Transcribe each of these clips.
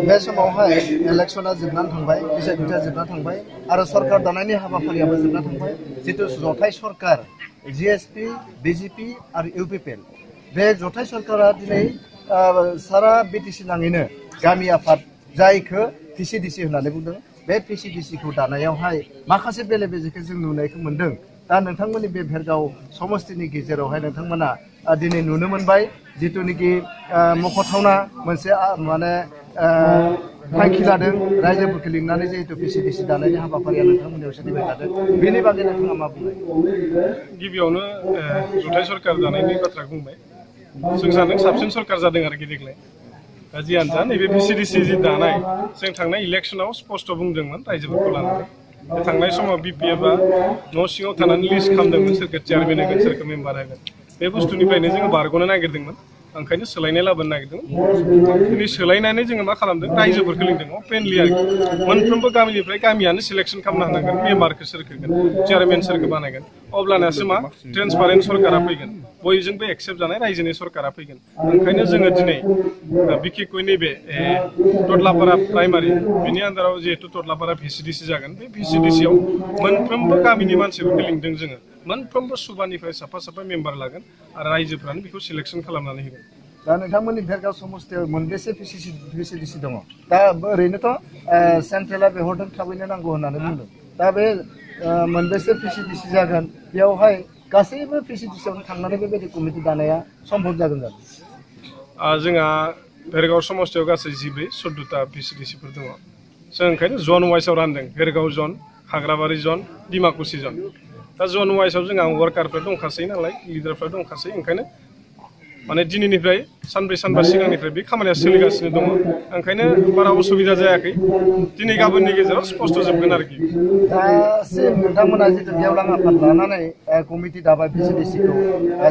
बे समावहाय इलेक्शना जोबनानै थांबाय बिसायख'थिया जोबनानै थांबाय आरो सरकार दानायनि हाबाफारियाबो जोबनानै थांबाय जितु जथाय सरकार जिएसपि बिजेपि आरो इउपिपिएल बे जथाय सरकारा दिनै सारा बिटिसि नाङैनो गामि आफाद जायखौ पिसिडिसि होननानै बुंदों बे पिसिडिसिखौ दानायावहाय माखासे बेले बेजेखौ जों नुनायखौ मोन्दों दा नोंथांमोननि बे भेरगाव समस्तिनि गेजेरावहाय नोंथांमोना दिनै नुनो मोनबाय जितुनिखि मख'थावना मोनसे माने थांखि लादों रायजोफोरखौ लिंनानै जिहेतु पिसिडिसि दानायनि हाबाफारिया नोंथांमोननियाव सोलिबाय थादों बेनि बागै नोंथाङा मा बुंबाय गिबियावनो जथाय सरकार दानायनि बाथ्रा बुंबाय जों सानदों साबसिन सरकार जादों आरोखि देग्लाय दा जियानो जा नैबे पिसिडिसि जि दानाय जों थांनाय इलेक्सनाव स्पष्ट बुंदोंमोन रायजोफोरखौ लानानै थांनाय समाव बिपिएफआ न' सिङाव थानानै लिस्ट खालामदोंमोन सोरखौ चेयारमेन होगोन सोरखौ मेम्बार होगोन बे बुस्थुनिफ्रायनो जोङो बारग'नो नागिरदोंमोन ओंखायनो सोलायनाय लाबोनो नागिरदोंमोन दिनै सोलायनानै जोङो मा खालामदों रायजोफोरखौ लिंदों अपेनलि आरोखि मोनफ्रोमबो गामिनिफ्राय गामियानो सिलेक्सन खालामनो हानांगोन मेम्बारखौ सोरखौ होगोन चेयारमेन सोरखौ बानायगोन अब्लानासो मा ट्रेन्सपारेन्ट सरकारा फैगोन बयजोंबो एक्सेप्ट जानाय रायजोनि सरकारा फैगोन ओंखायनो जोङो दिनै बिखेखयै नैबे टदलापारा प्राइमारि बिनि आन्दाराव जिहेतु टदलापारा भिसिडिसि जागोन बे भिसिडिसियाव मोनफ्रोमबो गामिनि मानसिफोरखौ लिंदों जोङो मोनफ्रोमबो सुबानिफ्राय साफा साफा मेम्बार लागोन आरो रायजोफ्रानो बेखौ सिलेक्सन खालामनानै होगोन दा नोंथांमोननि भेरगाव समस्तियाव मोनबेसे भिसिडिसि दङ दा ओरैनोथ' सेन्ट्रेला बिहरदों थाबैनो नांगौ होननानै बुंदों दा बे मोनबेसे भिसिडिसि जागोन बेयावहाय गासैबो भिसिडिसियावनो थांनानै बेबायदि कमिटि दानाया सम्भब जागोन जोंहा भेरगाव समस्तियाव गासै 14ता भिसिडिसिफोर दङ जों ओंखायनो जन वाइसआव रानदों भेरगाव जन खाग्राबारि जन डिमाकुसि जन दा जन वाइसआव जोंहा वार्कारफोर दंखासै नालाय लिडारफ्रा दंखासै ओंखायनो माने दिनैनिफ्राय सानब्रै सानबा सिगांनिफ्राय बे खामानिया सोलिगासिनो दङ ओंखायनो बारा असुबिदा जायाखै दिनै गाबोननि गेजेराव स्पष्ट जोबगोन आरोखि दासिम नोंथांमोना जितु गेवलां आफाद लानानै कमिटि दाबाय भिसिडिसिखौ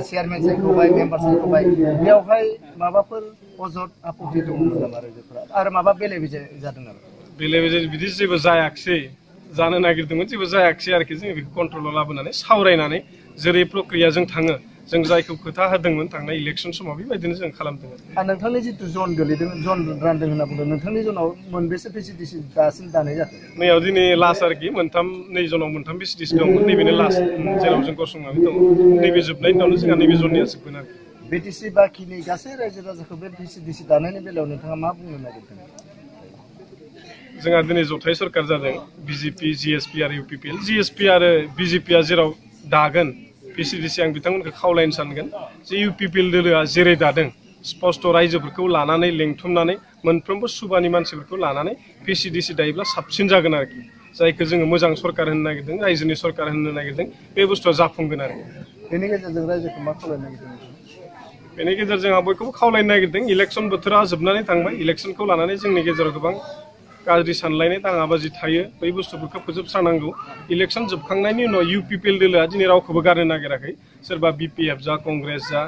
चेयारमेन सायख'बाय मेम्बार सायख'बाय बेयावहाय माबाफोर अजद आपत्ति दंमोन नामा रायजोफोरा आरो माबा बेले बेजे जादों नामा बेले बेजे बिदि जेबो जायाखिसै जानो नागिरदोंमोन जेबो जायाखिसै आरोखि जों बेखौ कन्ट्रलाव लाबोनानै सावरायनानै जेरै प्रक्रियाजों थाङो जों जायखौ खोथा होदोंमोन थांनाय इलेक्सन समाव बेबायदिनो जों खालामदोंमोन नोंथांनि जितु जन गोलैदों जन रानदों होनना बुंदों नोंथांनि जनाव मोनबेसे भिसिडिसि दासिम दानाय जाखो नैयाव दिनै लास्ट आरोखि नै जनाव मोनथाम भिसिडिसि दंमोन नैबेनो लास्ट जेराव जों गसंनानै दङ नैबे जोबनायनि उनावनो जोंहा नैबे जननिया जोबगोन आरोखि बिटिसि बाखिनि गासै रायजो राजाखौ बे भिसिडिसि दानायनि बेलायाव नोंथाङा मा बुंनो नागिरदों जोंहा दिनै जथाय सरकार जादों बिजेपि जिएसपि आरो इउपिपिएल जिएसपि आरो बिजेपिआ जेराव दागोन पिसिडिसि आं बिथांमोनखौ खावलायनो सानगोन जे इउपिपिएल दोलोआ जेरै दादों स्पष्ट रायजोफोरखौ लानानै लेंथुमनानै मोनफ्रोमबो सुबानि मानसिफोरखौ लानानै पिसिडिसि दायोब्ला साबसिन जागोन आरोखि जायखौ जोङो मोजां सरकार होनो नागिरदों रायजोनि सरकार होनो नागिरदों बे बुस्थुआ जाफुंगोन आरो बेनि गेजेरजों रायजोखौ मा खावलायनो नागिरदों बेनि गेजेरजों आं बयखौबो खावलायनो नागिरदों इलेक्सन बोथोरा जोबनानै थांबाय इलेक्सनखौ लानानै जोंनि गेजेराव गोबां गाज्रि सानलायनाय दाङाबाजि थायो बै बुस्थुफोरखौ फोजोबस्रांनांगौ इलेक्सन जोबखांनायनि उनाव इउपिपिएल दोलोआ दिनै रावखौबो गारनो नागिराखै सोरबा बिपिएफ जा कंग्रेस जा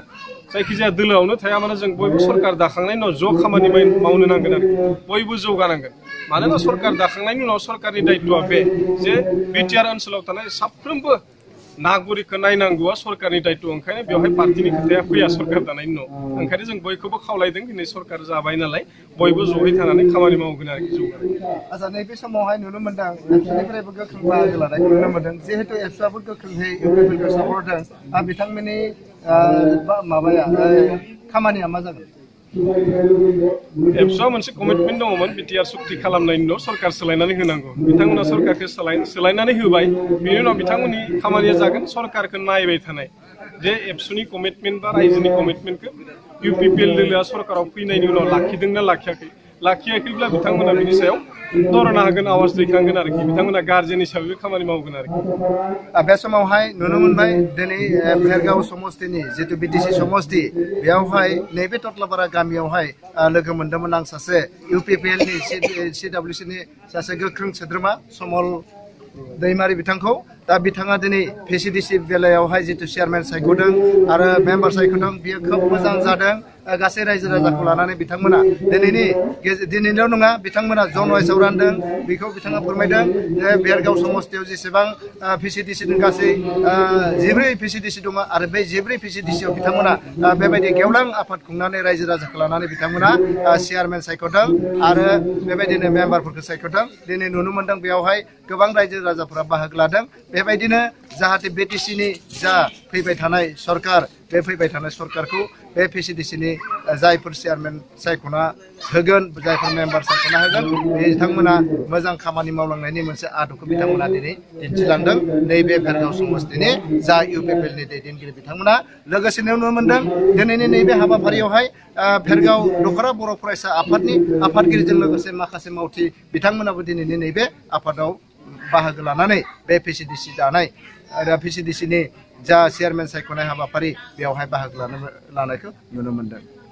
जायखिजाया दोलोआवनो थाया मानो जों बयबो सरकार दाखांनायनि उनाव ज' खामानि मावनो नांगोन आरो बयबो जौगानांगोन मानोना सरकार दाखांनायनि उनाव सरकारनि दायित्वआ बे जे बिटिआर ओनसोलाव थानाय साफ्रोमबो नागरिकखौ नायनांगौआ सरकारनि दायित्व ओंखायनो बेवहाय पार्टिनि खोथाया फैया सरकार दानायनि उनाव ओंखायनो जों बयखौबो खावलायदों दिनै सरकार जाबाय नालाय बयबो जयै थानानै खामानि मावगोन आरोखि जौगानाय आচ্ছা नैबे समावहाय नुनो मोनदों एबसुनिफ्रायबो गोख्रों बाहागो लानायखौ नुनो मोनदों जिहेतु एबसुआबो गोख्रोंहै इउपिपिएलखौ सापर्ट होदों बिथांमोननि माबाया खामानिया मा जागोन एबसुआ मोनसे कमिटमेन्ट दङमोन बिटिआर सुक्ति खालामनायनि उनाव सरकार सोलायनानै होनांगौ बिथांमोना सरकारखौ सोलायनानै होबाय बेनि उनाव बिथांमोननि खामानिया जागोन सरकारखौ नायबाय थानाय जे एबसुनि कमिटमेन्ट बा रायजोनि कमिटमेन्टखौ इउपिपिएल दोलोआ सरकाराव फैनायनि उनाव लाखिदोंना लाखियाखैब्ला बिथांमोना बिनि सायाव दरना होगोन आवाज दैखांगोन आरोखि बिथांमोना गार्जेन हिसाबै खामानि मावगोन आरोखि बे समावहाय नुनो मोनबाय दिनै भेरगाव समस्तिनि जितु बिटिसि समस्ति बेयावहाय नैबे टदलापारा गामियावहाय लोगो मोनदोंमोन आं सासे इउपिपिएलनि सिडब्लिउसिनि सासे गोख्रों सोद्रोमा समल दैमारि बिथांखौ दा बिथाङा दिनै भिसिडिसि बेलायावहाय जितु चेयारमेन सायख'दों आरो मेम्बार सायख'दों बियो खोब मोजां जादों गासै रायजो राजाखौ लानानै बिथांमोना दिनैनिल' नङा बिथांमोना जन वाइसआव रानदों बेखौ बिथाङा फोरमायदों जे बेरगाव समस्तियाव जेसेबां PCDC दं गासै 14 PCDC दङ आरो बे 14 PCDCआव बिथांमोना बेबायदि गेवलां आफाद खुंनानै रायजो राजाखौ लानानै बिथांमोना चेयारमेन सायख'दों आरो बेबायदिनो मेम्बारफोरखौ सायख'दों दिनै नुनो मोनदों बेयावहाय गोबां रायजो राजाफोरा बाहागो लादों बेबायदिनो जाहाथे BTCनि जा फैबाय थानाय सरकार बे फैबाय थानाय सरकारखौ बे PCDCनि जायफोर चेयारमेन सायख'ना होगोन जायफोर मेम्बार सायख'ना होगोन बिथांमोना मोजां खामानि मावलांनायनि मोनसे आदबखौ बिथांमोना दिनै दिन्थिलांदों नैबे भेरगाव समस्तिनि जा UPPLनि दैदेनगिरि बिथांमोना लोगोसेनो नुनो मोनदों दिनैनि नैबे हाबाफारियावहाय भेरगाव दख'रा बर' फरायसा आफादनि आफादगिरिजों लोगोसे माखासे मावथि बिथांमोनाबो दिनैनि नैबे आफादाव बाहागो लानानै बे PCDC दानाय आरो PCDCनि जा चेयारमेन सायख'नाय हाबाफारि बेयावहाय बाहागो लानायखौ नुनो मोनदों।